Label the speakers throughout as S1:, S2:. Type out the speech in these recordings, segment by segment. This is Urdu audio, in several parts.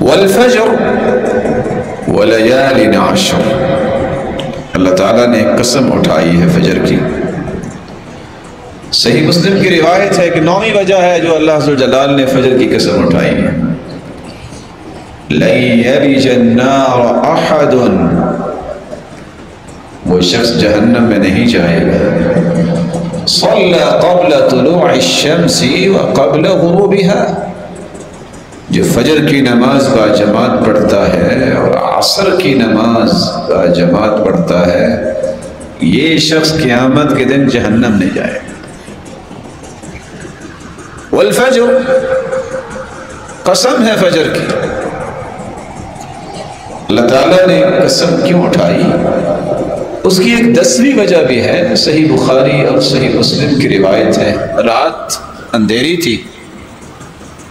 S1: والفجر وليال عشر، اللہ تعالیٰ نے ایک قسم اٹھائی ہے فجر کی۔ صحیح مسلم کی روایت ہے کہ 9ویں وجہ ہے جو اللہ عز و جلال نے فجر کی قسم اٹھائی ہے، لن يلج النار احد، وہ شخص جہنم میں نہیں جائے گا، صلى قبل طلوع الشمس وقبل غروبها، جو فجر کی نماز با جماعت پڑھتا ہے اور عصر کی نماز با جماعت پڑھتا ہے، یہ شخص قیامت کے دن جہنم نہیں جائے گا۔ والفجر، قسم ہے فجر کی، اللہ تعالیٰ نے قسم کیوں اٹھائی؟ اس کی ایک 10ویں وجہ بھی ہے، صحیح بخاری اور صحیح مسلم کی روایت ہے۔ رات اندھیری تھی،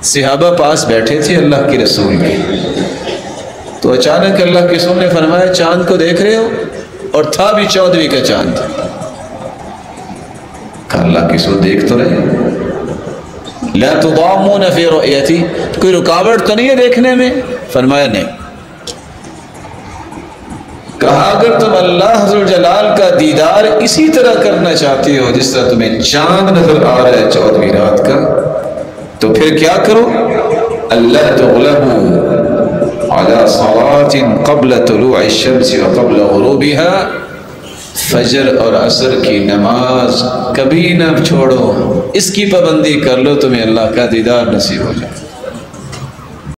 S1: صحابہ پاس بیٹھے تھے اللہ کے رسول کے، تو اچانک اللہ کے رسول نے فرمایا چاند کو دیکھ رہے ہو؟ اور تھا بھی 14ویں کا چاند۔ کہا اللہ کے رسول دیکھ تو رہے، لا تضامون فی رؤیتی، کوئی رکاوٹ تو نہیں ہے دیکھنے میں؟ فرمایا نہیں۔ کہا اگر تم اللہ عز و جلال کا دیدار اسی طرح کرنا چاہتی ہو جس طرح تمہیں چاند نظر آ رہا ہے 14ویں رات کا، تو پھر کیا کرو؟ اللہ تغلبوا علی صلاۃ قبل طلوع الشمس وقبل غروبها، فجر اور عصر کی نماز کبھی نہ چھوڑو، اس کی پابندی کر لو، تمہیں اللہ کا دیدار نصیب ہو جائے۔